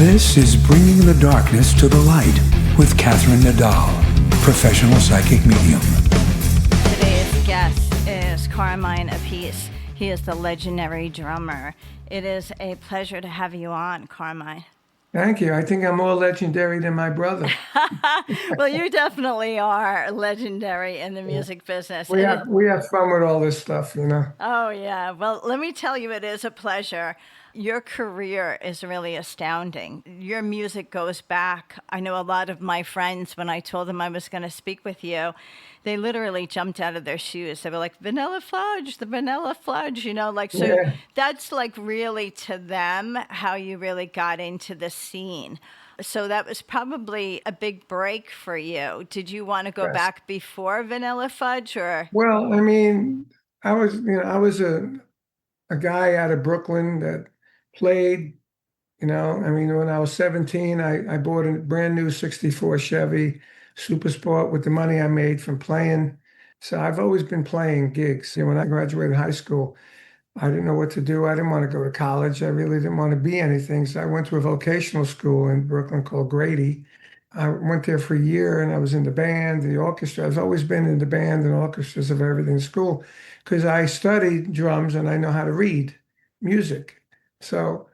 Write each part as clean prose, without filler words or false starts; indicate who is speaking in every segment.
Speaker 1: This is Bringing the Darkness to the Light with Catherine Nadal, professional psychic medium.
Speaker 2: Today's guest is Carmine Appice. He is the legendary drummer. It is a pleasure to have you on, Carmine.
Speaker 3: Thank you. I think I'm more legendary than my brother.
Speaker 2: Well, you definitely are legendary in the music business.
Speaker 3: We have fun with all this stuff, you know.
Speaker 2: Oh, yeah. Well, let me tell you, it is a pleasure. Your career is really astounding. Your music goes back. I know a lot of my friends, when I told them I was going to speak with you, they literally jumped out of their shoes. They were like, Vanilla Fudge, the Vanilla Fudge, you know, like, so
Speaker 3: Yeah.
Speaker 2: that's like really to them how you really got into the scene. So that was probably a big break for you. Did you want to go
Speaker 3: Yes.
Speaker 2: back before Vanilla Fudge or?
Speaker 3: Well, I mean, I was a guy out of Brooklyn that played, you know. I mean, when I was 17, I bought a brand new 64 Chevy Super Sport with the money I made from playing. So I've always been playing gigs. You know, when I graduated high school, I didn't know what to do. I didn't want to go to college. I really didn't want to be anything. So I went to a vocational school in Brooklyn called Grady. I went there for a year and I was in the band, the orchestra. I've always been in the band and orchestras of everything in school because I studied drums and I know how to read music. So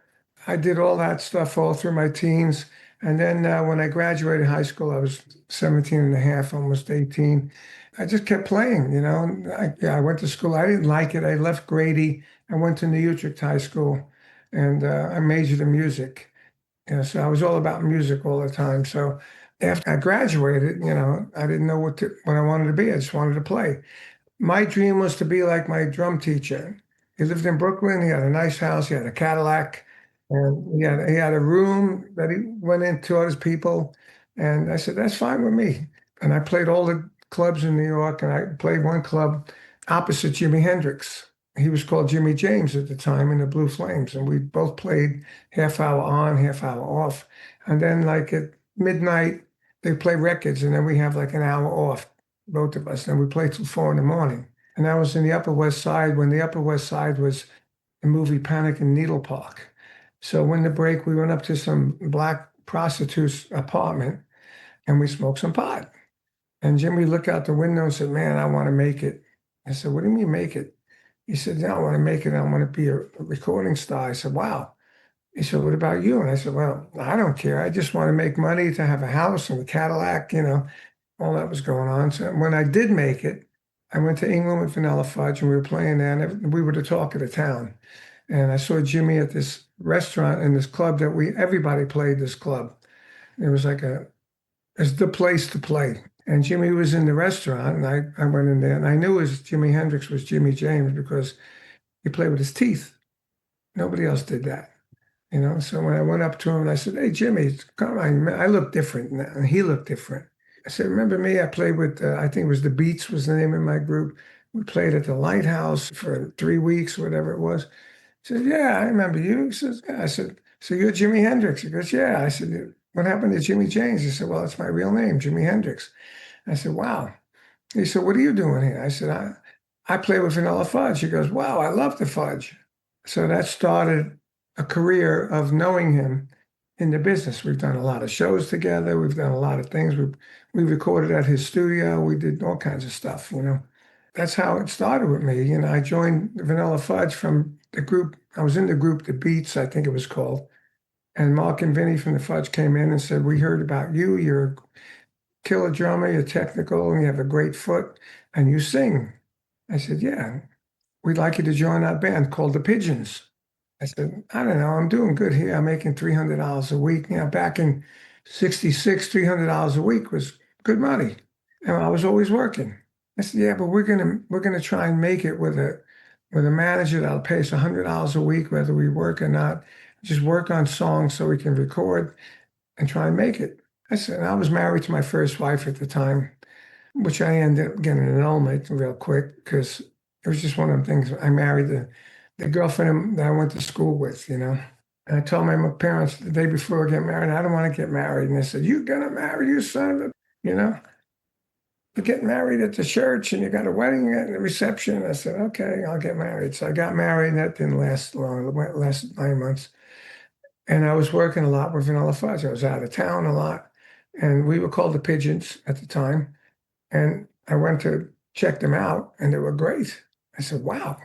Speaker 3: I did all that stuff all through my teens. And then when I graduated high school, I was 17 and a half, almost 18. I just kept playing, you know. I went to school. I didn't like it. I left Grady. I went to New Utrecht High School and I majored in music. You know, so I was all about music all the time. So after I graduated, you know, I didn't know what I wanted to be. I just wanted to play. My dream was to be like my drum teacher. He lived in Brooklyn. He had a nice house. He had a Cadillac, and he had a room that he went in taught his people. And I said, that's fine with me. And I played all the clubs in New York, and I played one club opposite Jimi Hendrix. He was called Jimmy James at the time in the Blue Flames, and we both played half hour on, half hour off. And then like at midnight, they play records, and then we have like an hour off, both of us. And we play till 4 in the morning. And that was in the Upper West Side when the Upper West Side was the movie Panic in Needle Park. So when the break, we went up to some black prostitute's apartment and we smoked some pot. And Jimmy looked out the window and said, man, I want to make it. I said, what do you mean make it? He said, yeah, I want to make it. I want to be a recording star. I said, wow. He said, what about you? And I said, well, I don't care. I just want to make money to have a house and a Cadillac, you know, all that was going on. So when I did make it, I went to England with Vanilla Fudge and we were playing there and we were the talk of the town. And I saw Jimmy at this restaurant in this club that everybody played this club. It was like it's the place to play. And Jimmy was in the restaurant and I went in there and I knew Jimi Hendrix was Jimmy James because he played with his teeth. Nobody else did that, you know? So when I went up to him and I said, hey, Jimmy, come on, I look different now. And he looked different. I said, remember me? I played with, I think it was The Beats was the name of my group. We played at the Lighthouse for 3 weeks, whatever it was. He said, yeah, I remember you. He says, yeah. I said, so you're Jimi Hendrix? He goes, yeah. I said, what happened to Jimmy James? He said, well, it's my real name, Jimi Hendrix. I said, wow. He said, what are you doing here? I said, I play with Vanilla Fudge. He goes, wow, I love the Fudge. So that started a career of knowing him in the business. We've done a lot of shows together. We've done a lot of things. We recorded at his studio. We did all kinds of stuff, you know. That's how it started with me. You know, I joined Vanilla Fudge from the group. I was in the group, The Beats, I think it was called. And Mark and Vinny from the Fudge came in and said, we heard about you. You're a killer drummer, you're technical, and you have a great foot, and you sing. I said, yeah, we'd like you to join our band called The Pigeons. I said, I don't know, I'm doing good here. I'm making $300 a week. You know, back in 66, $300 a week was good money. And I was always working. I said, yeah, but we're gonna try and make it with a manager that'll pay us $100 a week, whether we work or not. Just work on songs so we can record and try and make it. I said, and I was married to my first wife at the time, which I ended up getting an annulment real quick because it was just one of the things. I married the girlfriend that I went to school with, you know. And I told my parents the day before I get married, I don't want to get married. And they said, you're going to marry, you son of a, you know. You get married at the church and you got a wedding and a reception. I said, okay, I'll get married. So I got married and that didn't last long. It lasted 9 months. And I was working a lot with Vanilla Fudge. I was out of town a lot, and we were called the Pigeons at the time. And I went to check them out, and they were great. I said, "Wow,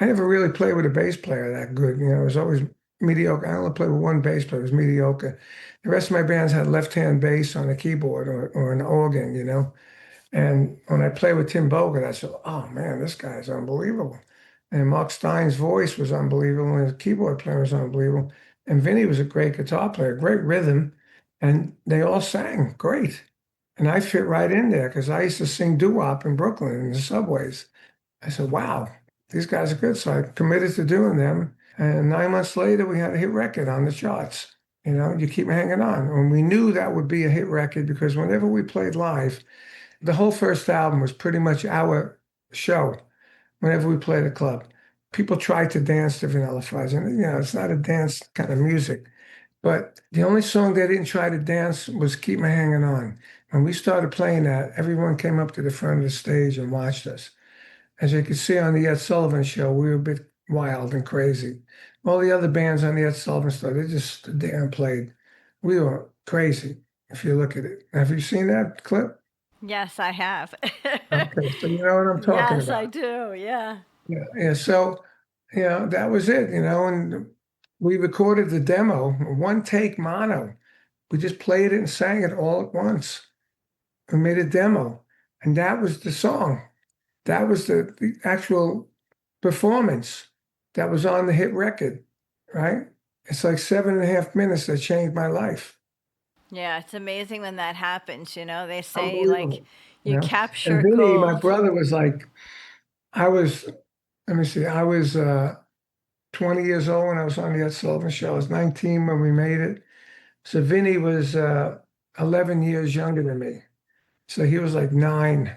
Speaker 3: I never really played with a bass player that good. You know, it was always mediocre. I only played with one bass player. It was mediocre. The rest of my bands had left-hand bass on the keyboard or an organ, you know." And when I played with Tim Bogert, I said, "Oh man, this guy's unbelievable." And Mark Stein's voice was unbelievable, and his keyboard player was unbelievable. And Vinny was a great guitar player, great rhythm, and they all sang great. And I fit right in there because I used to sing doo-wop in Brooklyn in the subways. I said, "Wow, these guys are good." So I committed to doing them. And 9 months later, we had a hit record on the charts. You know, you keep hanging on. And we knew that would be a hit record because whenever we played live, the whole first album was pretty much our show whenever we played a club. People tried to dance to Vanilla Fudge, and you know, it's not a dance kind of music. But the only song they didn't try to dance was Keep Me Hanging On. When we started playing that, everyone came up to the front of the stage and watched us. As you can see on the Ed Sullivan Show, we were a bit wild and crazy. All the other bands on the Ed Sullivan Show, they just stood there and played. We were crazy if you look at it. Have you seen that clip?
Speaker 2: Yes, I have.
Speaker 3: Okay, so you know what I'm talking
Speaker 2: Yes, I
Speaker 3: about.
Speaker 2: do. Yeah.
Speaker 3: Yeah, yeah. So, you know, that was it, you know, and we recorded the demo, one take mono. We just played it and sang it all at once. We made a demo, and that was the song. That was the actual performance that was on the hit record, right? It's like 7.5 minutes that changed my life.
Speaker 2: Yeah, it's amazing when that happens, you know. They say like
Speaker 3: Unbelievable. You
Speaker 2: you
Speaker 3: know? And
Speaker 2: capture
Speaker 3: Vinny, my
Speaker 2: gold.
Speaker 3: brother, was like, I was, let me see, I was 20 years old when I was on the Ed Sullivan Show. I was 19 when we made it. So Vinny was 11 years younger than me. So he was like 9.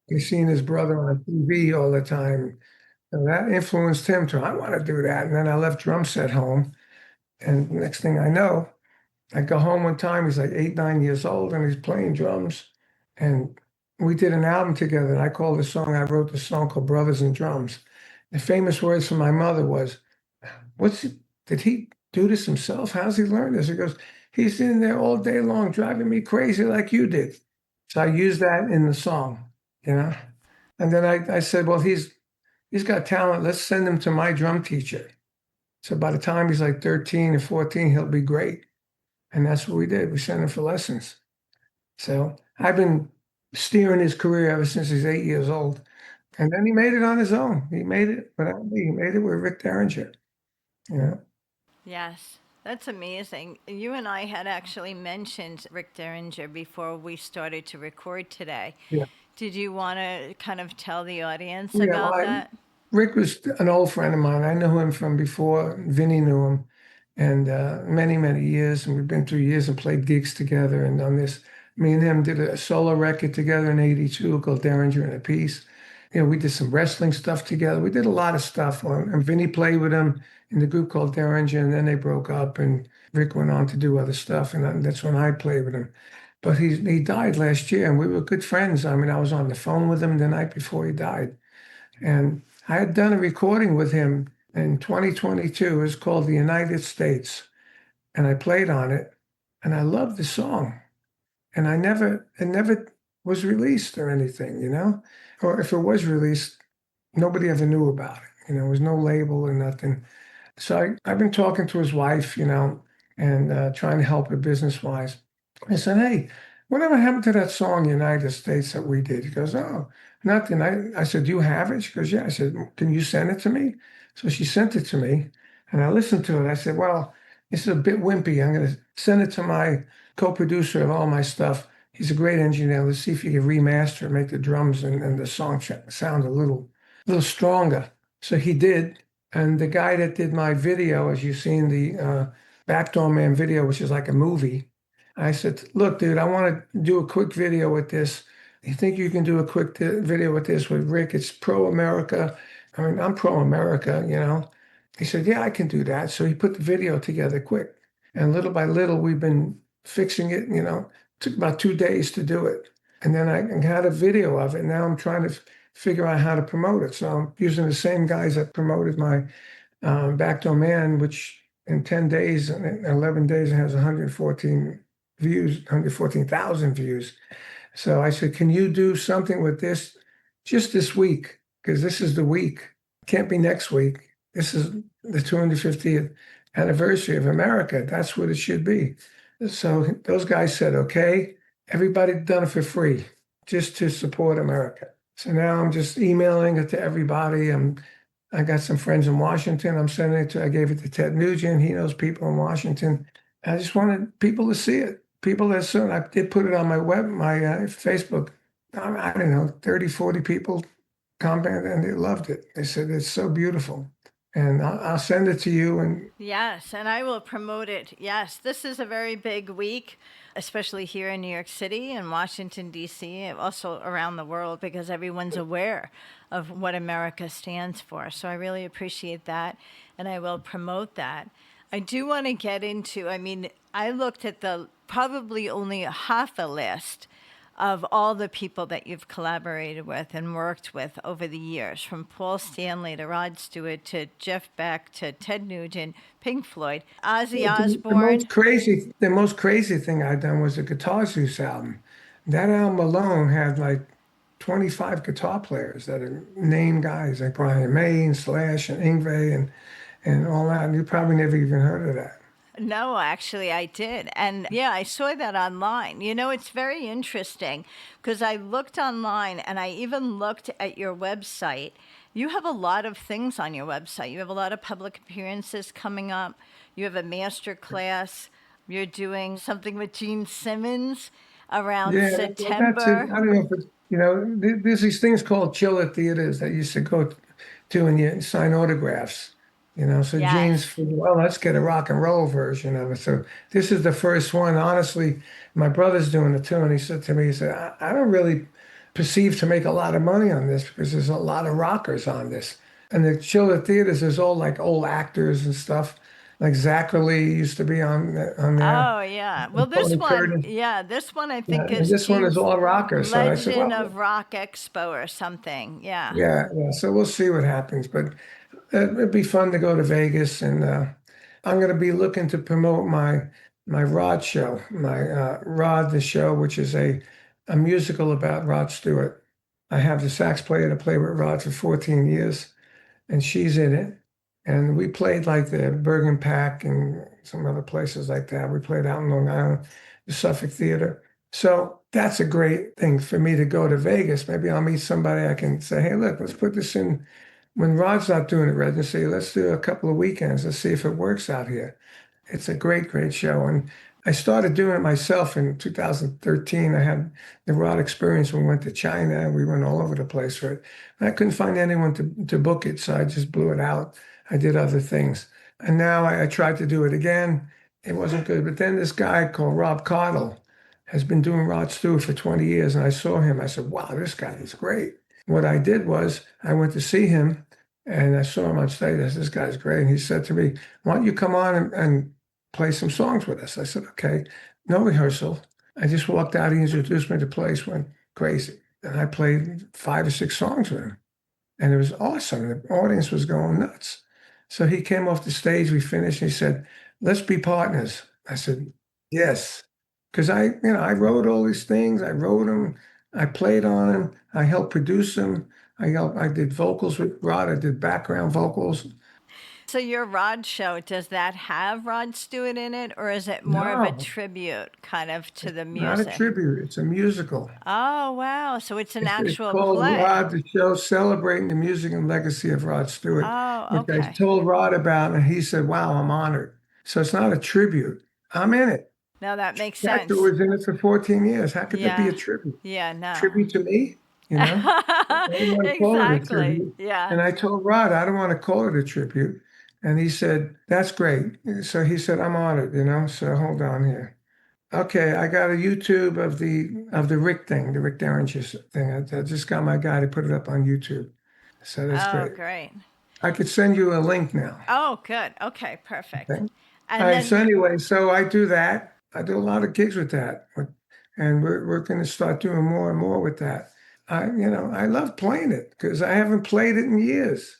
Speaker 3: He's seen his brother on TV all the time. And that influenced him to, I want to do that. And then I left drum set home. And next thing I know, I go home one time, he's like 8, 9 years old, and he's playing drums. And we did an album together. And I wrote the song called Brothers in Drums. The famous words from my mother was, did he do this himself? How's he learn this? He goes, he's in there all day long driving me crazy like you did. So I used that in the song, you know? And then I said, well, he's got talent. Let's send him to my drum teacher. So by the time he's like 13 or 14, he'll be great. And that's what we did. We sent him for lessons. So I've been steering his career ever since he's 8 years old. And then he made it on his own. He made it without me. He made it with Rick Derringer. You know?
Speaker 2: Yes, that's amazing. You and I had actually mentioned Rick Derringer before we started to record today.
Speaker 3: Yeah.
Speaker 2: Did you want to kind of tell the audience
Speaker 3: Yeah.
Speaker 2: about that?
Speaker 3: Rick was an old friend of mine. I knew him from before Vinny knew him, and many, many years. And we've been through years and played gigs together and done this. Me and him did a solo record together in '82 called Derringer and Appice. You know, we did some wrestling stuff together. We did a lot of stuff. And Vinny played with him in the group called Derringer, and then they broke up, and Rick went on to do other stuff. And that's when I played with him. But he died last year, and we were good friends. I mean, I was on the phone with him the night before he died. And I had done a recording with him in 2022. It's called The United States. And I played on it and I loved the song. And it never was released or anything, you know? Or if it was released, nobody ever knew about it. You know, there was no label or nothing. So I've been talking to his wife, you know, and trying to help her business wise. I said, hey, whatever happened to that song, United States, that we did? He goes, oh, nothing. I said, do you have it? She goes, yeah. I said, can you send it to me? So she sent it to me and I listened to it. I said, well, this is a bit wimpy. I'm going to send it to my co-producer of all my stuff. He's a great engineer. Let's see if he can remaster it, make the drums and the song sound a little stronger. So he did. And the guy that did my video, as you've seen the Backdoor Man video, which is like a movie, I said, look, dude, I want to do a quick video with this. You think you can do a quick video with this with Rick? It's pro-America. I mean, I'm pro-America, you know. He said, yeah, I can do that. So he put the video together quick. And little by little, we've been fixing it, you know. It took about 2 days to do it. And then I had a video of it. Now I'm trying to figure out how to promote it. So I'm using the same guys that promoted my Backdoor Man, which in 10 days, and 11 days, it has 114 views, 114,000 views. So I said, can you do something with this just this week? Because this is the week. Can't be next week. This is the 250th anniversary of America. That's what it should be. So those guys said, okay, everybody done it for free just to support America. So now I'm just emailing it to everybody. I got some friends in Washington. I'm sending it to, I gave it to Ted Nugent. He knows people in Washington. I just wanted people to see it. People that soon, I did put it on my Facebook. I don't know, 30, 40 people commented and they loved it. They said, it's so beautiful. And I'll send it to you. And
Speaker 2: Yes, and I will promote it. Yes, this is a very big week, especially here in New York City and Washington, D.C., and also around the world because everyone's aware of what America stands for. So I really appreciate that, and I will promote that. I do want to get into, I mean, I looked at the probably only half a list of all the people that you've collaborated with and worked with over the years, from Paul Stanley to Rod Stewart to Jeff Beck to Ted Nugent, Pink Floyd, Ozzy Osbourne.
Speaker 3: the most crazy thing I've done was the Guitar Juice album. That album alone had like 25 guitar players that are named guys like Brian May and Slash and Yngwie and all that. And you probably never even heard of that.
Speaker 2: No, actually, I did. And yeah, I saw that online. You know, it's very interesting because I looked online and I even looked at your website. You have a lot of things on your website. You have a lot of public appearances coming up. You have a master class. You're doing something with Gene Simmons around
Speaker 3: Yeah, well, that's it.
Speaker 2: September.
Speaker 3: I don't know if it's, there's these things called chiller theaters that used to go to and you sign autographs, So Gene's,
Speaker 2: Yes.
Speaker 3: well, let's get a rock and roll version of it. So this is the first one. Honestly, my brother's doing it too. And he said to me, he said, I don't really perceive to make a lot of money on this because there's a lot of rockers on this. And the chiller theaters is all like old actors and stuff. Like Zachary used to be on there.
Speaker 2: Oh, yeah. Well, this
Speaker 3: Tony
Speaker 2: one,
Speaker 3: Curtis.
Speaker 2: yeah, this one I
Speaker 3: Yeah,
Speaker 2: think
Speaker 3: and
Speaker 2: is
Speaker 3: this one is
Speaker 2: Gene's
Speaker 3: all rockers. So I said,
Speaker 2: Legend
Speaker 3: well,
Speaker 2: of Rock Expo or something. Yeah.
Speaker 3: yeah. So we'll see what happens. But it'd be fun to go to Vegas, and I'm going to be looking to promote my Rod show, my Rod the Show, which is a musical about Rod Stewart. I have the sax player to play with Rod for 14 years, and she's in it. And we played like the Bergen Pack and some other places like that. We played out in Long Island, the Suffolk Theater. So that's a great thing for me to go to Vegas. Maybe I'll meet somebody I can say, hey, look, let's put this in. When Rod's not doing it residency, let's do a couple of weekends. Let's see if it works out here. It's a great, great show. And I started doing it myself in 2013. I had the Rod experience. We went to China and we went all over the place for it. I couldn't find anyone to book it, so I just blew it out. I did other things. And now I tried to do it again. It wasn't good. But then this guy called Rob Cottle has been doing Rod Stewart for 20 years. And I saw him. I said, wow, this guy is great. What I did was I went to see him and I saw him on stage. I said, this guy's great. And he said to me, why don't you come on and play some songs with us? I said, okay, no rehearsal. I just walked out. He introduced me to the place, went crazy. And I played 5 or 6 songs with him. And it was awesome. The audience was going nuts. So he came off the stage, we finished, and he said, let's be partners. I said, yes. Because I wrote all these things. I wrote them. I played on them. I helped produce them. I did vocals with Rod. I did background vocals.
Speaker 2: So your Rod show, does that have Rod Stewart in it, or is it more of a
Speaker 3: No,
Speaker 2: tribute kind of to the
Speaker 3: not a
Speaker 2: music?
Speaker 3: tribute. It's a musical.
Speaker 2: Oh, wow. So it's an
Speaker 3: It's
Speaker 2: actual
Speaker 3: called
Speaker 2: play.
Speaker 3: Rod the Show, celebrating the music and legacy of Rod Stewart,
Speaker 2: Oh,
Speaker 3: which I
Speaker 2: okay.
Speaker 3: told Rod about, and he said, wow, I'm honored. So it's not a tribute. I'm in it.
Speaker 2: Now that makes
Speaker 3: The actor
Speaker 2: sense.
Speaker 3: was in it for 14 years. How could there be a
Speaker 2: Yeah.
Speaker 3: tribute?
Speaker 2: Yeah, no.
Speaker 3: Tribute to me? You know? I didn't want to call it a
Speaker 2: Exactly.
Speaker 3: tribute.
Speaker 2: Yeah.
Speaker 3: And I told Rod, I don't want to call it a tribute. And he said, that's great. So he said, I'm honored. So hold on here. Okay, I got a YouTube of the Rick thing, the Rick Derringer thing. I just got my guy to put it up on YouTube. So that's
Speaker 2: Oh,
Speaker 3: great.
Speaker 2: great.
Speaker 3: I could send you a link now.
Speaker 2: Oh, good. Okay, perfect.
Speaker 3: Okay. All
Speaker 2: And
Speaker 3: right. So
Speaker 2: then,
Speaker 3: anyway, so I do that. I do a lot of gigs with that, and we're going to start doing more and more with that. I love playing it because I haven't played it in years.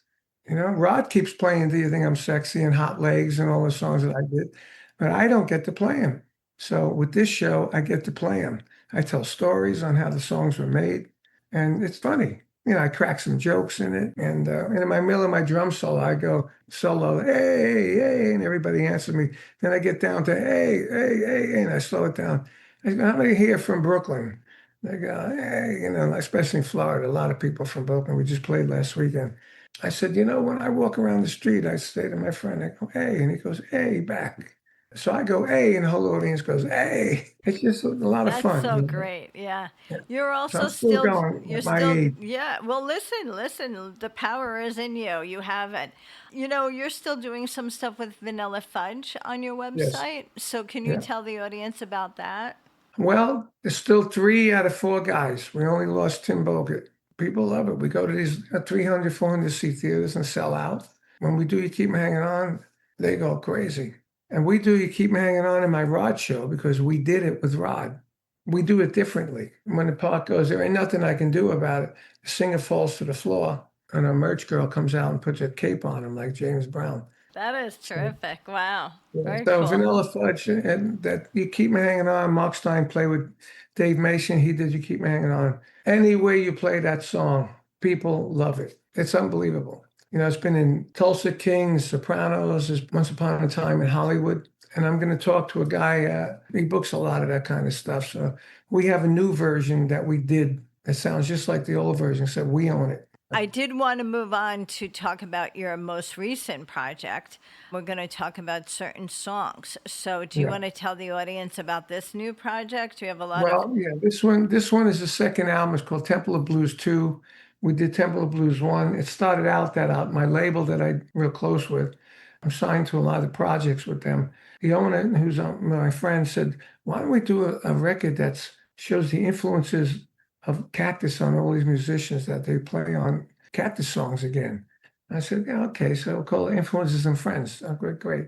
Speaker 3: Rod keeps playing Do You Think I'm Sexy and Hot Legs and all the songs that I did, but I don't get to play them. So with this show, I get to play them. I tell stories on how the songs were made, and it's funny. I crack some jokes in it, and in my middle of my drum solo, I go solo, hey, hey, and everybody answers me. Then I get down to hey, hey, hey, and I slow it down. I go, how many here from Brooklyn? They go, hey, especially in Florida, a lot of people from Brooklyn. We just played last weekend. I said, when I walk around the street, I say to my friend, I go, hey, and he goes, hey, back. So I go, hey, and the whole audience goes, hey. It's just a lot of
Speaker 2: That's
Speaker 3: fun.
Speaker 2: so great. Yeah.
Speaker 3: Yeah.
Speaker 2: You're
Speaker 3: So
Speaker 2: also
Speaker 3: I'm still
Speaker 2: still,
Speaker 3: going
Speaker 2: you're
Speaker 3: at my
Speaker 2: still,
Speaker 3: age.
Speaker 2: yeah. Well, listen, the power is in you. You have it. You're still doing some stuff with Vanilla Fudge on your
Speaker 3: Yes.
Speaker 2: website. So can you
Speaker 3: Yeah.
Speaker 2: tell the audience about that?
Speaker 3: Well, there's still 3 out of 4 guys. We only lost Tim Bogut. People love it. We go to these 300, 400 seat theaters and sell out. When we do You Keep Me Hanging On, they go crazy. And we do You Keep Me Hanging On in my Rod show because we did it with Rod. We do it differently. When the part goes, there ain't nothing I can do about it. The singer falls to the floor, and our merch girl comes out and puts a cape on him like James Brown.
Speaker 2: That is
Speaker 3: So,
Speaker 2: terrific. Wow.
Speaker 3: yeah,
Speaker 2: Very
Speaker 3: so
Speaker 2: cool.
Speaker 3: Vanilla Fudge and that You Keep Me Hanging On. Mark Stein played with Dave Mason. He did You Keep Me Hanging On. Any way you play that song, people love it. It's unbelievable. It's been in Tulsa King, Sopranos, there's Once Upon a Time in Hollywood. And I'm going to talk to a guy, he books a lot of that kind of stuff. So we have a new version that we did that sounds just like the old version, so we own it.
Speaker 2: I did want to move on to talk about your most recent project. We're going to talk about certain songs. So, do you
Speaker 3: Yeah.
Speaker 2: want to tell the audience about this new project? We have a lot of.
Speaker 3: Well, yeah, this one is the second album. It's called Temple of Blues 2. We did Temple of Blues 1. It started out my label that I'm real close with. I'm signed to a lot of projects with them. The owner, who's my friend, said, why don't we do a record that shows the influences of Cactus on all these musicians that they play on Cactus songs again? I said, yeah, okay, so we'll call it Influences and Friends. Oh, great, great.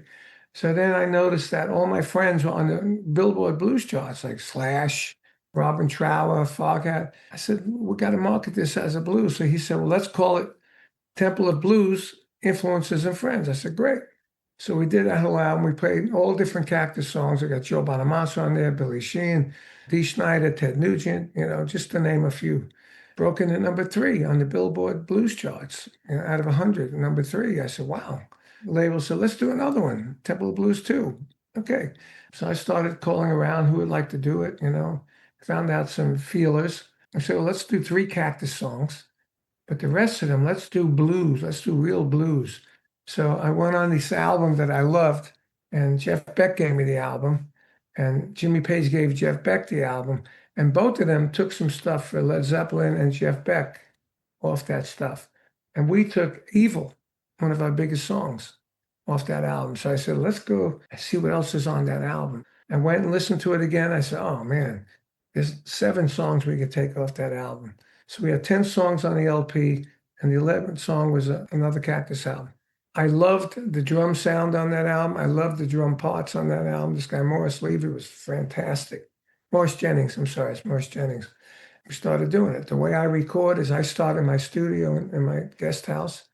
Speaker 3: So then I noticed that all my friends were on the Billboard blues charts, like Slash, Robin Trower, Foghat. I said, we got to market this as a blues. So he said, well, let's call it Temple of Blues, Influences and Friends. I said, great. So we did that whole album. We played all different Cactus songs. I got Joe Bonamassa on there, Billy Sheehan, Dee Snider, Ted Nugent, just to name a few. Broke into number 3 on the Billboard blues charts, out of 100, number 3. I said, wow. The label said, let's do another one, Temple of Blues 2. Okay. So I started calling around who would like to do it, found out some feelers. I said, well, let's do 3 Cactus songs, but the rest of them, let's do blues. Let's do real blues. So I went on this album that I loved, and Jeff Beck gave me the album, and Jimmy Page gave Jeff Beck the album, and both of them took some stuff for Led Zeppelin and Jeff Beck off that stuff. And we took Evil, one of our biggest songs, off that album. So I said, let's go see what else is on that album. I went and listened to it again. I said, oh man, there's 7 songs we could take off that album. So we had 10 songs on the LP, and the 11th song was another Cactus album. I loved the drum sound on that album. I loved the drum parts on that album. This guy, Morris Levy, was fantastic. Morris Jennings, I'm sorry, it's Morris Jennings. We started doing it. The way I record is I start in my studio in my guest house,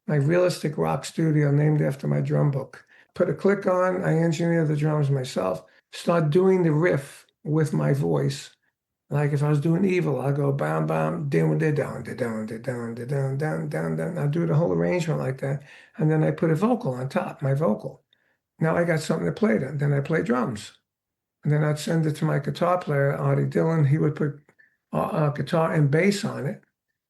Speaker 3: my realistic rock studio named after my drum book. Put a click on, I engineer the drums myself, start doing the riff with my voice. Like if I was doing Evil, I'll go bam, bam, down, down, down, down, down, down, down, down, down. I'll do the whole arrangement like that. And then I put a vocal on top, my vocal. Now I got something to play then. Then I play drums. And then I'd send it to my guitar player, Artie Dillon. He would put guitar and bass on it.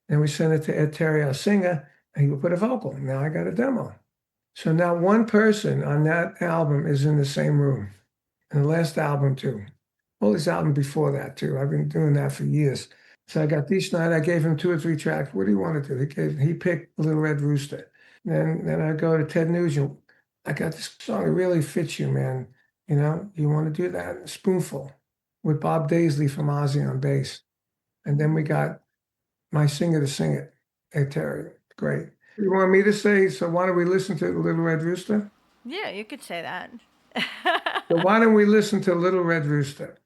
Speaker 3: And we send it to Ed Terry, our singer, and he would put a vocal. Now I got a demo. So now one person on that album is in the same room. And the last album too. All these albums before that too. I've been doing that for years. So I got Dee Snider. I gave him 2 or 3 tracks. What do you want to do? He picked Little Red Rooster. Then I go to Ted Nugent. I got this song. It really fits you, man. You want to do that? Spoonful with Bob Daisley from Ozzy on bass. And then we got my singer to sing it, Ed Terry. Great. You want me to say, so why don't we listen to Little Red Rooster?
Speaker 2: Yeah, you could say that.
Speaker 3: So why don't we listen to Little Red Rooster?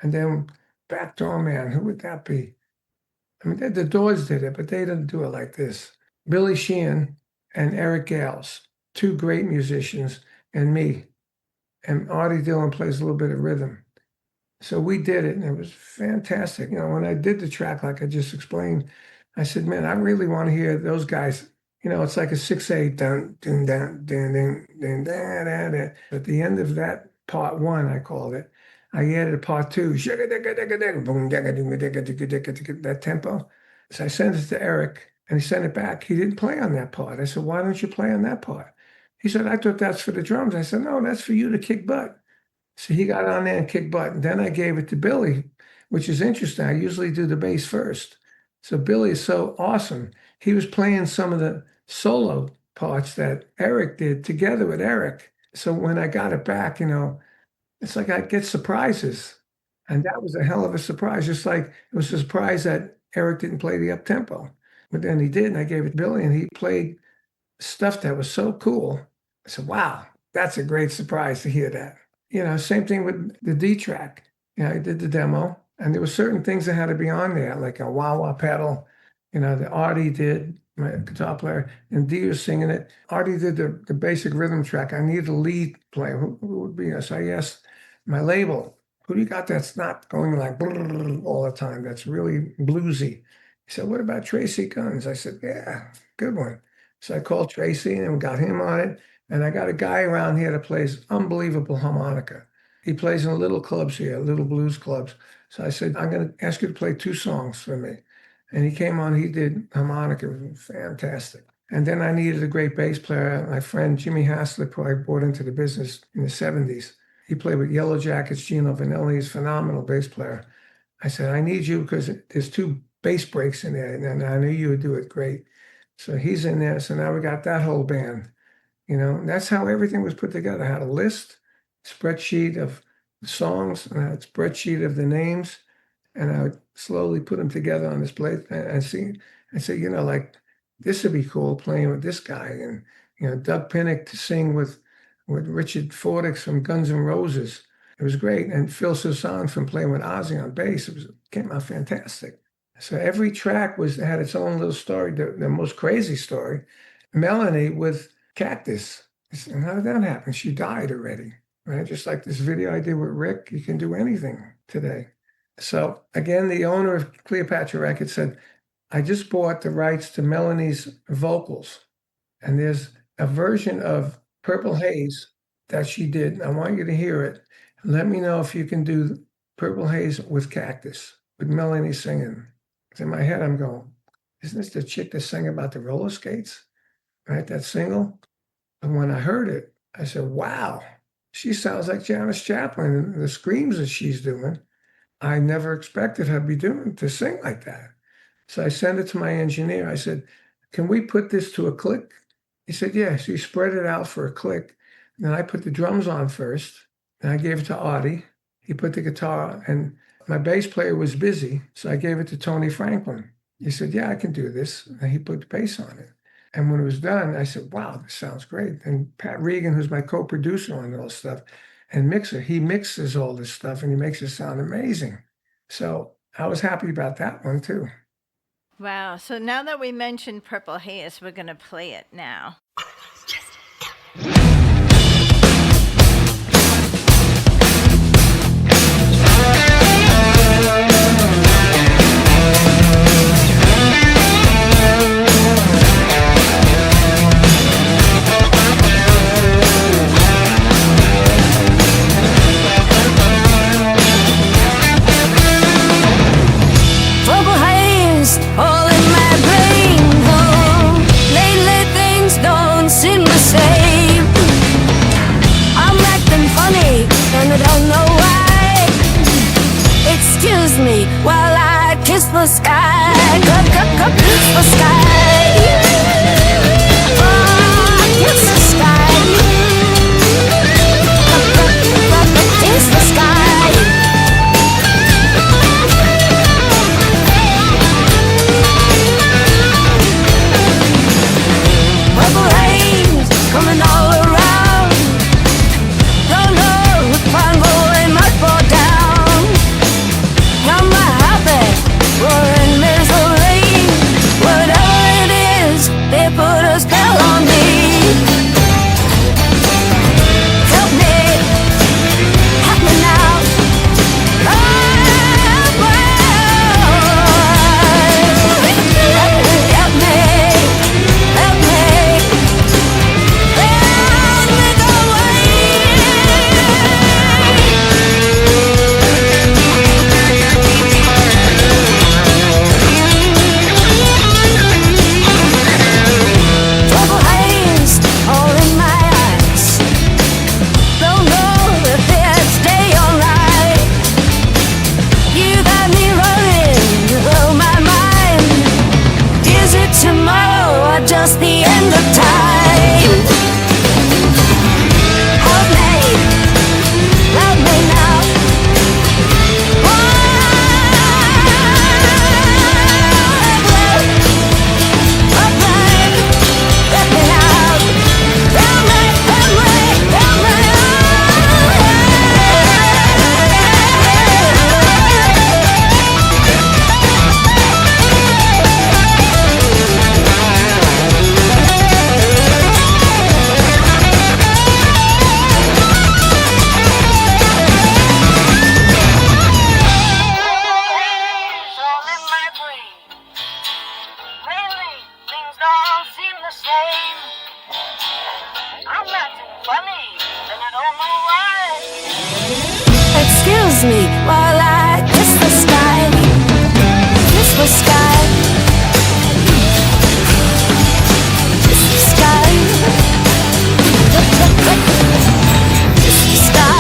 Speaker 3: And then Backdoor Man, who would that be? I mean, the Doors did it, but they didn't do it like this. Billy Sheehan and Eric Gales, two great musicians, and me. And Artie Dillon plays a little bit of rhythm. So we did it, and it was fantastic. You know, when I did the track, like I just explained, I said, man, I really want to hear those guys. You know, it's like a 6/8 dun dun dun dun dun dun dun dun dun. At the end of that part one, I called it. I added a part two, that tempo. So I sent it to Eric, and he sent it back. He didn't play on that part. I said, why don't you play on that part? He said, I thought that's for the drums. I said, no, that's for you to kick butt. So he got on there and kicked butt. And then I gave it to Billy, which is interesting. I usually do the bass first. So Billy is so awesome. He was playing some of the solo parts that Eric did together with Eric. So when I got it back, you know, it's like I get surprises. And that was a hell of a surprise. Just like it was a surprise that Eric didn't play the up tempo. But then he did, and I gave it to Billy, and he played stuff that was so cool. I said, wow, that's a great surprise to hear that. You know, same thing with the D track. You know, I did the demo, and there were certain things that had to be on there, like a wah-wah pedal. You know, the Artie did, my guitar player, and Dee was singing it. Artie did the basic rhythm track. I needed a lead player. Who would be? So I asked my label, who do you got that's not going like all the time, that's really bluesy? He said, what about Tracy Guns? I said, yeah, good one. So I called Tracy and got him on it. And I got a guy around here that plays unbelievable harmonica. He plays in little clubs here, little blues clubs. So I said, I'm going to ask you to play 2 songs for me. And he came on, he did harmonica, it was fantastic. And then I needed a great bass player. My friend Jimmy Haslett, who I brought into the business in the 70s. He played with Yellow Jackets, Gino Vanelli, he's a phenomenal bass player. I said, I need you because there's 2 bass breaks in there, and I knew you would do it great. So he's in there. So now we got that whole band. You know, that's how everything was put together. I had a list, spreadsheet of songs, and a spreadsheet of the names, and I would slowly put them together on this plate and see. I say, you know, like this would be cool playing with this guy, and you know, Doug Pinnick to sing with Richard Fordyce from Guns N' Roses. It was great, and Phil Soussan from playing with Ozzy on bass. It came out fantastic. So every track had its own little story. The most crazy story, Melanie with Cactus. And how did that happen? She died already, right? Just like this video I did with Rick, you can do anything today. So again, the owner of Cleopatra Records said, I just bought the rights to Melanie's vocals. And there's a version of Purple Haze that she did. I want you to hear it. Let me know if you can do Purple Haze with Cactus, with Melanie singing. In my head, I'm going, isn't this the chick that sang about the roller skates? Right, that single? And when I heard it, I said, wow, she sounds like Janis Joplin, and the screams that she's doing, I never expected her to sing like that. So I sent it to my engineer. I said, can we put this to a click? He said, yeah. So he spread it out for a click. And then I put the drums on first, and I gave it to Artie. He put the guitar, and my bass player was busy, so I gave it to Tony Franklin. He said, yeah, I can do this. And he put the bass on it. And when it was done, I said, wow, this sounds great. And Pat Regan, who's my co-producer on all this stuff and mixer, he mixes all this stuff and he makes it sound amazing. So I was happy about that one too.
Speaker 2: Wow. So now that we mentioned Purple Haze, we're going to play it now.
Speaker 4: All in my brain, oh, lately things don't seem the same. I'm acting funny and I don't know why. Excuse me while I kiss the sky. Kiss the sky. Oh, kiss the sky. Kiss the sky. Coming all around. Don't know if I'm going up or down. just the end of time. Help me, love me now. Let me out. Help me, help me, help me.
Speaker 5: All in my brain. Lately, things don't seem the same. I'm acting funny, and I don't know why.
Speaker 4: Excuse me while I kiss the sky. Kiss the sky. Kiss the sky. Kiss the sky.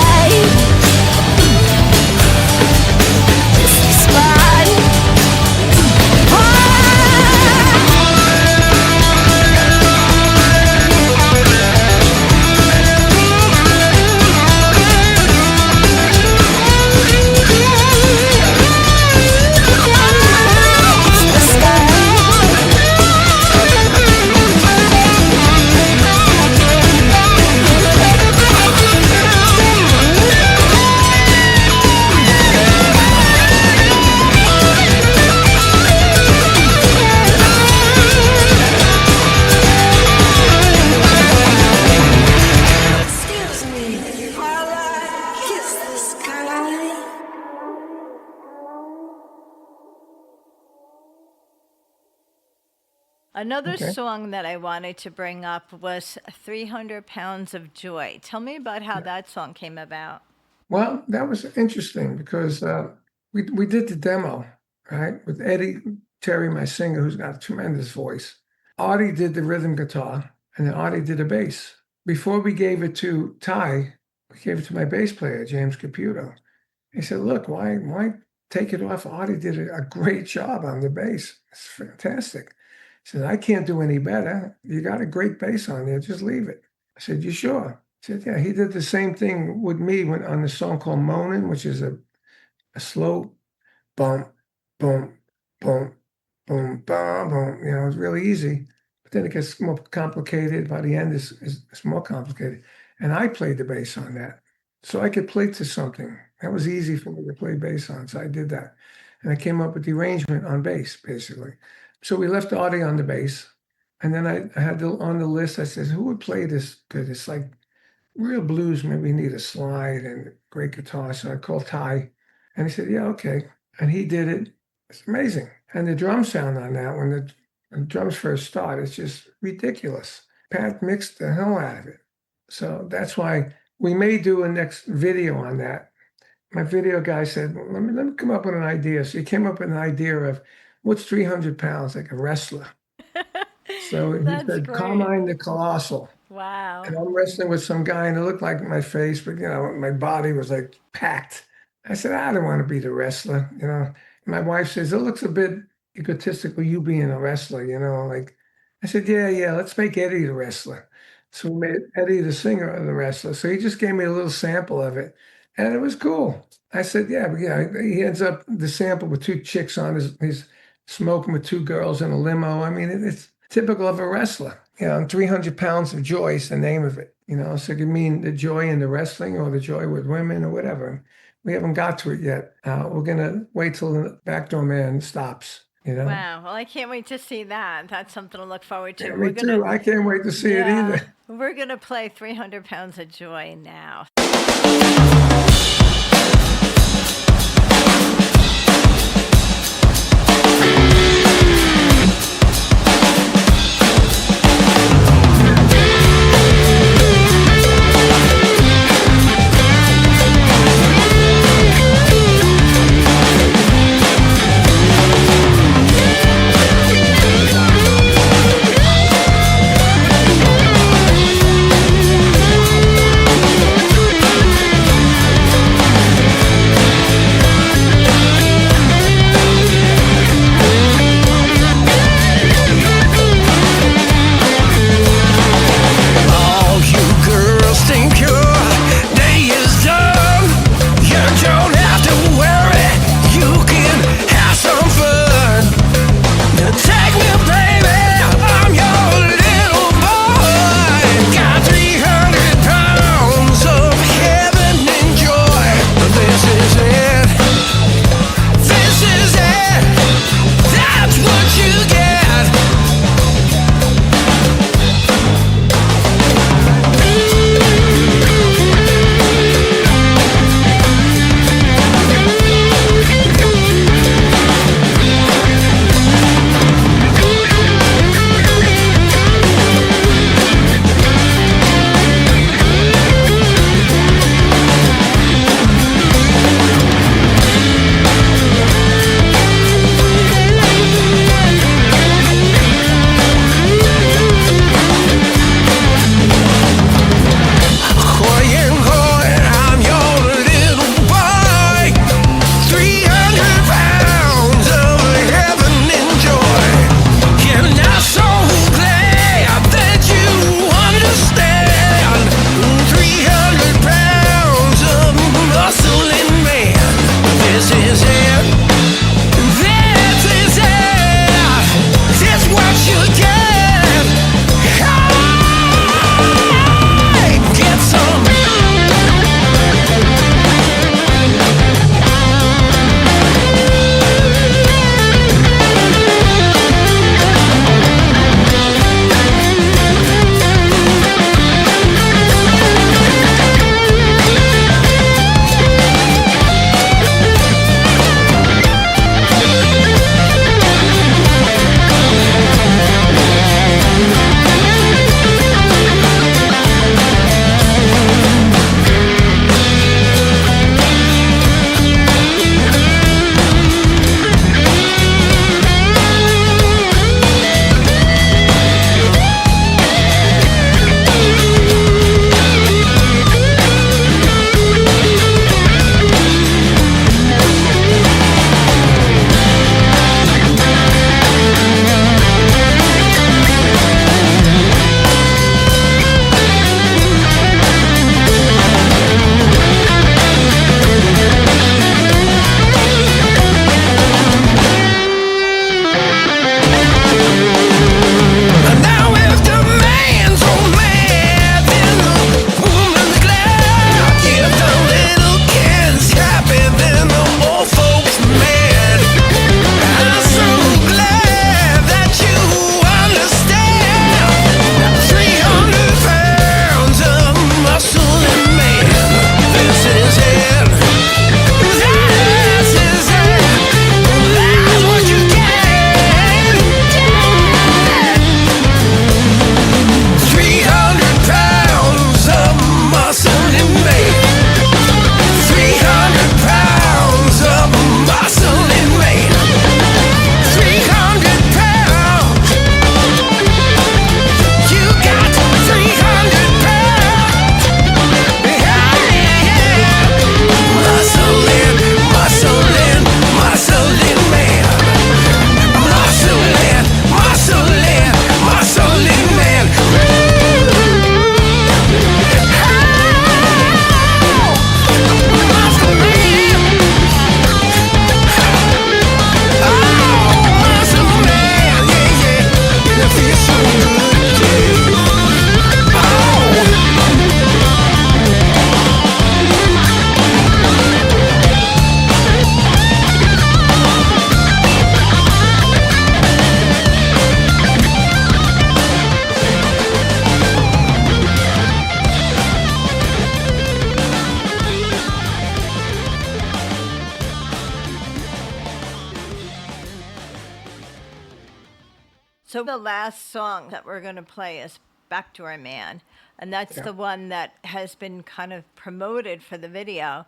Speaker 4: Kiss the sky. Excuse me while I kiss the sky.
Speaker 2: Another
Speaker 3: Okay.
Speaker 2: song that I wanted to bring up was 300 Pounds of Joy. Tell me about how that song came about.
Speaker 3: Well, that was interesting because we did the demo, right, with Eddie Terry, my singer, who's got a tremendous voice. Artie did the rhythm guitar, and then Artie did the bass. Before we gave it to Ty, we gave it to my bass player, James Caputo. He said, "Look, why take it off? Artie did a great job on the bass. It's fantastic." He said, "I can't do any better. You got a great bass on there. Just leave it." I said, "You sure?" He said, "Yeah." He did the same thing with me on the song called "Moanin'," which is a slow bump, boom, boom, boom, boom, boom. You know, it's really easy. But then it gets more complicated. By the end, it's more complicated. And I played the bass on that. So I could play to something. That was easy for me to play bass on. So I did that. And I came up with the arrangement on bass, basically. So we left Artie on the bass. And then I had on the list, I said, who would play this good? It's like real blues, maybe need a slide and great guitar. So I called Ty. And he said, yeah, okay. And he did it. It's amazing. And the drum sound on that, when the drums first start, it's just ridiculous. Pat mixed the hell out of it. So that's why we may do a next video on that. My video guy said, well, let me come up with an idea. So he came up with an idea of what's 300 pounds, like a wrestler. So he
Speaker 2: That's
Speaker 3: said,
Speaker 2: great.
Speaker 3: Carmine the Colossal.
Speaker 2: Wow.
Speaker 3: And I'm wrestling with some guy and it looked like my face, but you know, my body was like packed. I said, I don't want to be the wrestler, you know. My wife says, it looks a bit egotistical, you being a wrestler, you know, like, I said, yeah, let's make Eddie the wrestler. So we made Eddie the singer of the wrestler. So he just gave me a little sample of it and it was cool. I said, yeah, he ends up the sample with two chicks on he's smoking with two girls in a limo. I mean, it's typical of a wrestler, you know, 300 pounds of joy is the name of it, you know, so it could mean the joy in the wrestling or the joy with women or whatever. We haven't got to it yet. We're going to wait till the backdoor man stops, you know.
Speaker 2: Wow. Well, I can't wait to see that. That's something to look forward to.
Speaker 3: Yeah, me too. I can't wait to see it either.
Speaker 2: We're going to play 300 Pounds of Joy now. So the last song that we're going to play is Backdoor Man. And that's
Speaker 3: Yeah.
Speaker 2: the one that has been kind of promoted for the video.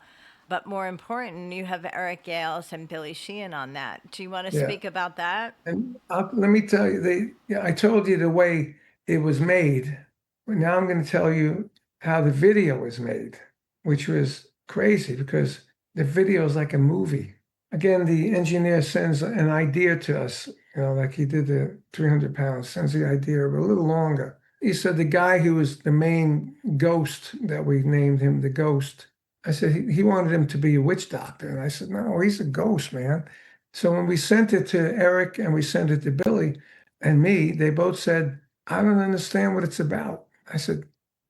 Speaker 2: But more important, you have Eric Gales and Billy Sheehan on that. Do you want to
Speaker 3: Yeah.
Speaker 2: speak about that?
Speaker 3: And let me tell you, I told you the way it was made, but now I'm going to tell you how the video was made, which was crazy because the video is like a movie. Again, the engineer sends an idea to us, like he did the 300 pounds, sends the idea a little longer. He said the guy who was the main ghost that we named him the ghost. I said he wanted him to be a witch doctor. And I said, no, he's a ghost, man. So when we sent it to Eric and we sent it to Billy and me, they both said, I don't understand what it's about. I said,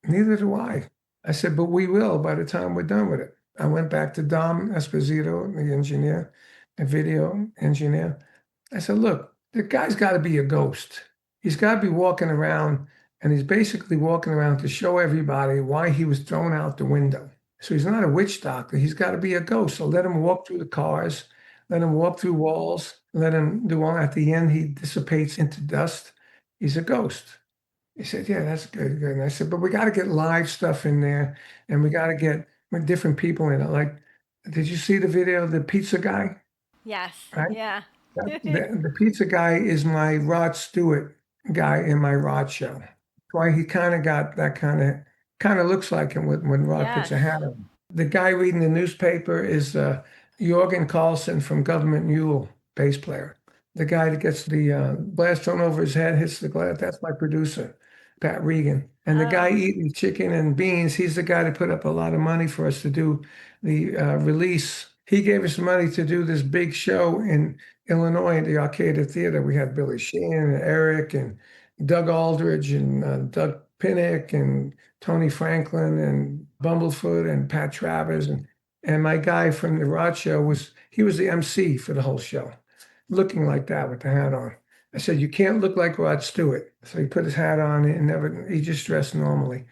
Speaker 3: neither do I. I said, but we will by the time we're done with it. I went back to Dom Esposito, the engineer, the video engineer. I said, look, the guy's got to be a ghost. He's got to be walking around, and he's basically walking around to show everybody why he was thrown out the window. So he's not a witch doctor. He's got to be a ghost. So let him walk through the cars, let him walk through walls, let him do all. At the end, he dissipates into dust. He's a ghost. He said, yeah, that's good. And I said, but we got to get live stuff in there, and we got to get different people in it. Like, did you see the video of the pizza guy?
Speaker 2: Yes.
Speaker 3: Right?
Speaker 2: Yeah.
Speaker 3: The pizza guy is my Rod Stewart guy in my Rod show. Why he kind of got that kind of looks like him when Rod puts a
Speaker 2: Yes.
Speaker 3: hat on. The guy reading the newspaper is Jorgen Carlson from Government Mule, bass player. The guy that gets the blast thrown over his head, hits the glass, that's my producer, Pat Regan. And the guy eating chicken and beans, he's the guy that put up a lot of money for us to do the release. He gave us money to do this big show in Illinois at the Arcada Theater. We had Billy Sheehan and Eric and Doug Aldridge and Doug Pinnick and Tony Franklin and Bumblefoot and Pat Travers. And my guy from the Rod Show he was the MC for the whole show, looking like that with the hat on. I said, you can't look like Rod Stewart. So he put his hat on and he just dressed normally.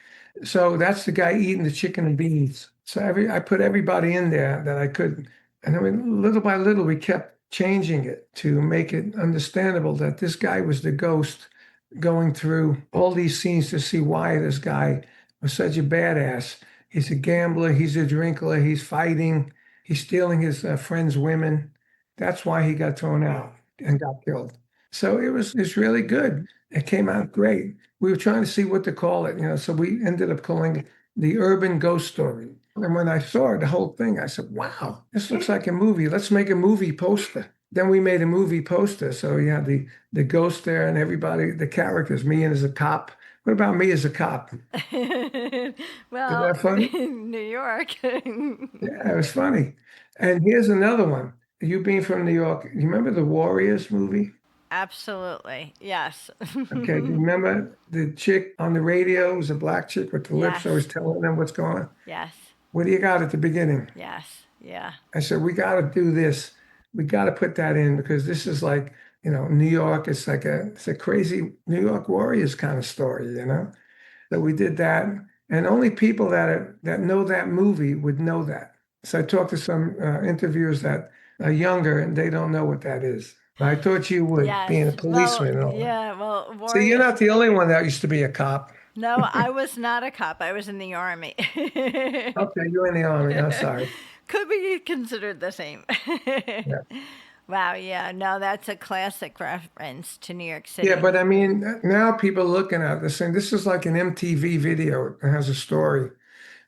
Speaker 3: So that's the guy eating the chicken and beans. So I put everybody in there that I could. And I mean, little by little, we kept changing it to make it understandable that this guy was the ghost going through all these scenes to see why this guy was such a badass. He's a gambler, he's a drinker, he's fighting, he's stealing his friends' women. That's why he got thrown out and got killed. So it's really good. It came out great. We were trying to see what to call it, so we ended up calling it the Urban Ghost Story. And when I saw the whole thing, I said, wow, this looks like a movie. Let's make a movie poster. Then we made a movie poster. So you had the ghost there and everybody, the characters, me as a cop. What about me as a cop?
Speaker 2: Well,
Speaker 3: that funny?
Speaker 2: New York.
Speaker 3: Yeah, it was funny. And here's another one. You being from New York, you remember the Warriors movie?
Speaker 2: Absolutely. Yes.
Speaker 3: Okay, you remember the chick on the radio was a black chick with the lips
Speaker 2: Yes.
Speaker 3: always telling them what's going on?
Speaker 2: Yes.
Speaker 3: What do you got at the beginning?
Speaker 2: Yes. Yeah.
Speaker 3: I said, we got to do this. We got to put that in because this is like, New York. It's a crazy New York Warriors kind of story, So we did that, and only people that know that movie would know that. So I talked to some interviewers that are younger, and they don't know what that is. I thought you would,
Speaker 2: Yes.
Speaker 3: being a policeman. and all that.
Speaker 2: Yeah. Well,
Speaker 3: So you're
Speaker 2: Warriors.
Speaker 3: not the only one that used to be a cop.
Speaker 2: No, I was not a cop. I was in the army.
Speaker 3: Okay, you're in the army. I'm sorry.
Speaker 2: Could be considered the same.
Speaker 3: Yeah.
Speaker 2: Wow. Yeah. No, that's a classic reference to New York City.
Speaker 3: Yeah, but I mean, now people are looking at this saying this is like an MTV video. It has a story.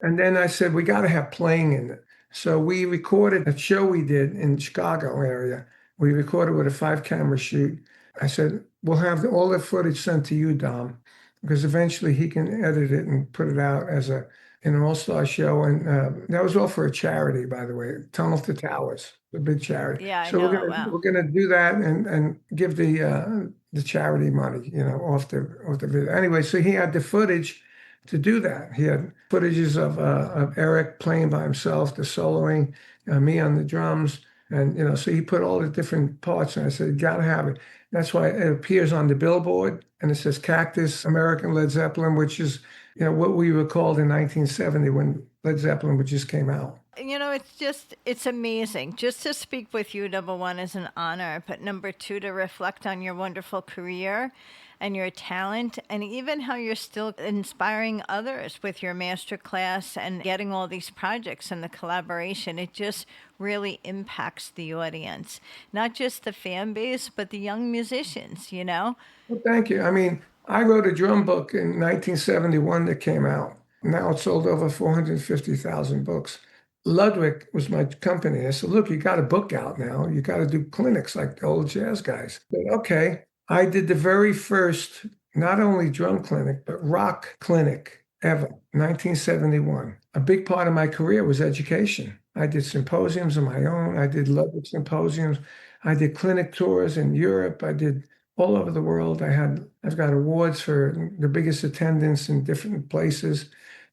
Speaker 3: And then I said, we got to have playing in it. So we recorded a show we did in Chicago area. We recorded with a 5-camera shoot. I said, we'll have all the footage sent to you, Dom, because eventually he can edit it and put it out as an all-star show. And that was all for a charity, by the way, Tunnel to Towers, a big charity.
Speaker 2: Yeah, I
Speaker 3: so
Speaker 2: know.
Speaker 3: we're gonna do that and give the charity money, off the video. Anyway, so he had the footage to do that. He had footages of Eric playing by himself, the soloing, me on the drums. And, so he put all the different parts, and I said, you gotta have it. That's why it appears on the billboard, and it says Cactus, American Led Zeppelin, which is, what we were called in 1970 when Led Zeppelin just came out.
Speaker 2: it's amazing. Just to speak with you, number one, is an honor, but number two, to reflect on your wonderful career and your talent, and even how you're still inspiring others with your master class and getting all these projects and the collaboration. It just really impacts the audience, not just the fan base, but the young musicians,
Speaker 3: Well, thank you. I mean, I wrote a drum book in 1971 that came out. Now it's sold over 450,000 books. Ludwig was my company. I said, look, you got a book out now. You got to do clinics like the old jazz guys. But okay. I did the very first, not only drum clinic, but rock clinic ever, 1971. A big part of my career was education. I did symposiums of my own. I did Ludwig symposiums. I did clinic tours in Europe. I did all over the world. I've got awards for the biggest attendance in different places.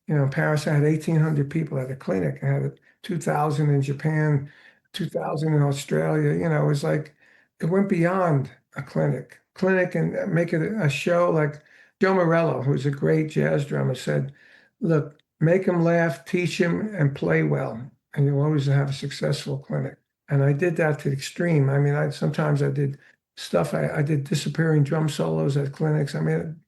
Speaker 3: In Paris, I had 1,800 people at a clinic. I had 2,000 in Japan, 2,000 in Australia. It was like, it went beyond a clinic and make it a show. Like Joe Morello, who's a great jazz drummer, said, look, make him laugh, teach him, and play well, and you'll always have a successful clinic. And I did that to the extreme. I mean, sometimes I did stuff. I did disappearing drum solos at clinics. I mean,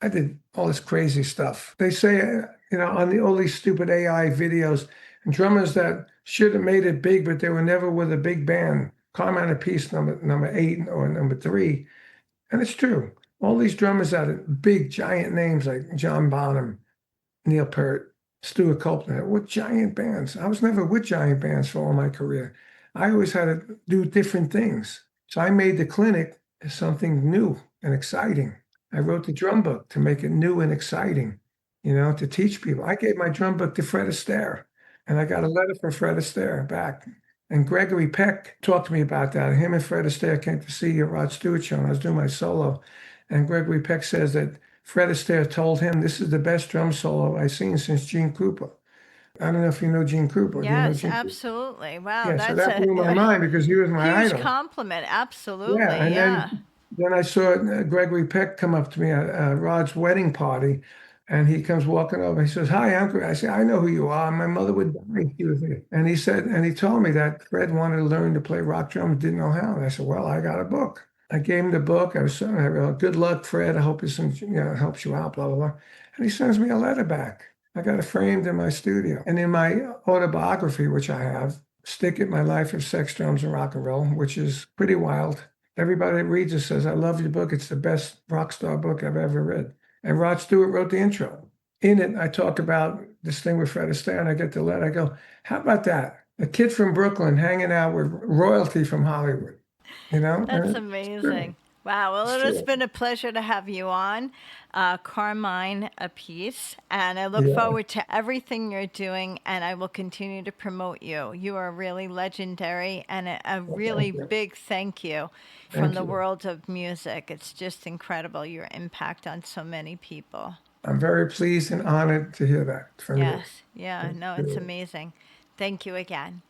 Speaker 3: I did all this crazy stuff. They say, on all these stupid AI videos, drummers that should have made it big, but they were never with a big band. Carmine Appice, number 8 or number 3. And it's true. All these drummers that are big, giant names like John Bonham, Neil Peart, Stuart Copeland, what giant bands. I was never with giant bands for all my career. I always had to do different things. So I made the clinic something new and exciting. I wrote the drum book to make it new and exciting, to teach people. I gave my drum book to Fred Astaire, and I got a letter from Fred Astaire back. And Gregory Peck talked to me about that. Him and Fred Astaire came to see a Rod Stewart show, and I was doing my solo. And Gregory Peck says that Fred Astaire told him, this is the best drum solo I've seen since Gene Krupa. I don't know if you know Gene Krupa.
Speaker 2: Yes, absolutely. Wow,
Speaker 3: yeah,
Speaker 2: that's
Speaker 3: so that blew my mind because he was my
Speaker 2: huge
Speaker 3: idol.
Speaker 2: compliment. Absolutely,
Speaker 3: yeah. And then I saw Gregory Peck come up to me at Rod's wedding party, and he comes walking over. He says, hi, Uncle. I say, I know who you are. My mother would die if you was here. And he said, and he told me that Fred wanted to learn to play rock drums, didn't know how. And I said, well, I got a book. I gave him the book. I wrote, good luck, Fred. I hope this helps you out, blah, blah, blah. And he sends me a letter back. I got it framed in my studio. And in my autobiography, which I have, Stick It, My Life of Sex, Drums, and Rock and Roll, which is pretty wild. Everybody that reads it says, I love your book. It's the best rock star book I've ever read. And Rod Stewart wrote the intro. In it, I talk about this thing with Fred Astaire, and I get the letter. I go, how about that? A kid from Brooklyn hanging out with royalty from Hollywood.
Speaker 2: That's amazing. Wow. Well, it has been a pleasure to have you on, Carmine Appice, and I look forward to everything you're doing, and I will continue to promote you. You are really legendary, and a really big thank you from the world of music. It's just incredible, your impact on so many people.
Speaker 3: I'm very pleased and honored to hear that from you.
Speaker 2: Yes. Yeah. No, it's amazing. Thank you again.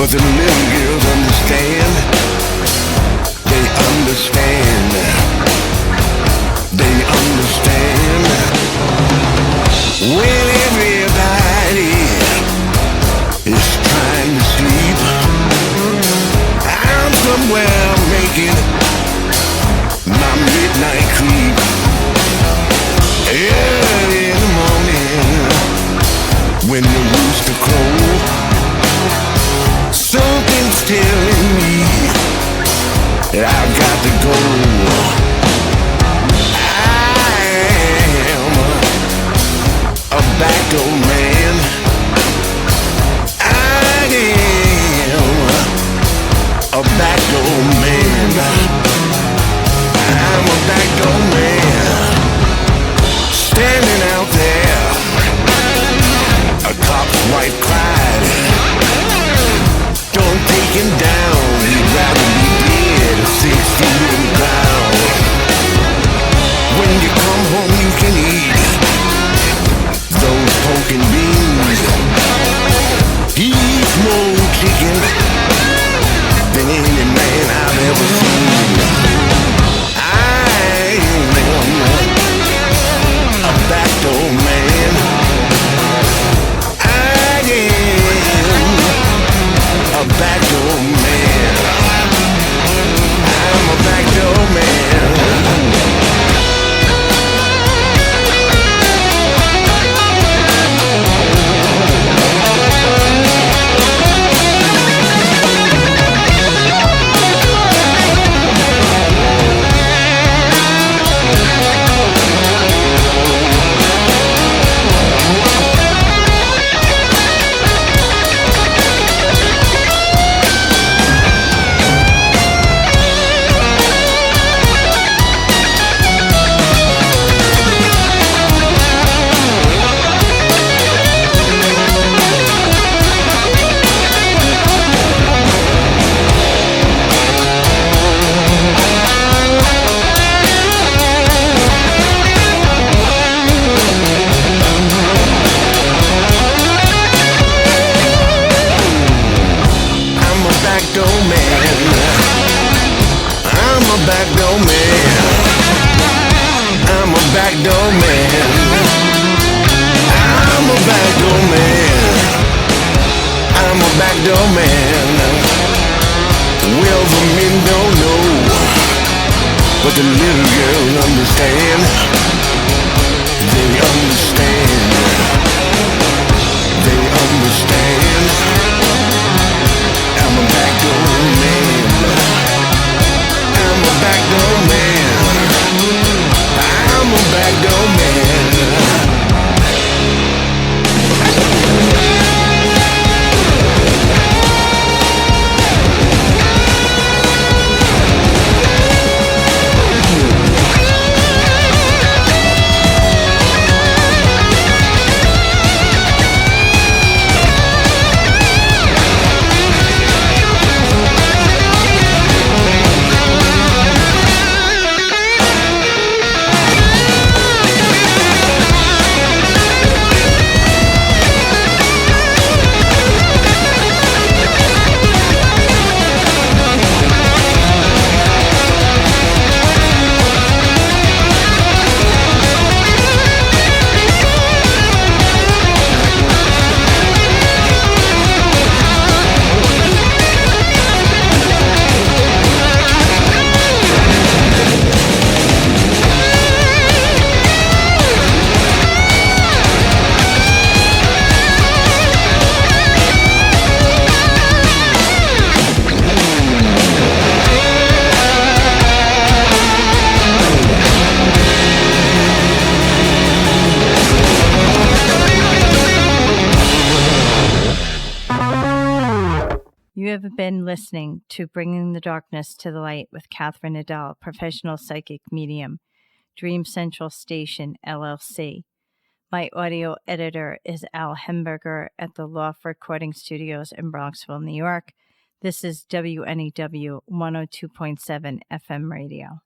Speaker 6: But the little girls understand. They understand. They understand. When everybody is trying to sleep, I'm somewhere making my midnight creep. Early in the morning, when the rooster crows, something's telling me that I've got to go. I am a backdoor man. I am a backdoor man. I'm a backdoor man. Standing out there, a cop's wife cried. Don't take him down, he'd rather be dead 6 feet in the ground. When you come home you can eat those pork and beans. He eats more chicken than any man I've ever seen. I am a backdoor man. I am a backdoor man. I'm a backdoor man. But the little girls understand. They understand. They understand. I'm a backdoor man. I'm a backdoor man. I'm a backdoor man.
Speaker 2: You have been listening to Bringing the Darkness to the Light with Catherine Adele, professional psychic medium, Dream Central Station, LLC. My audio editor is Al Hemberger at the Loft Recording Studios in Bronxville, New York. This is WNEW 102.7 FM radio.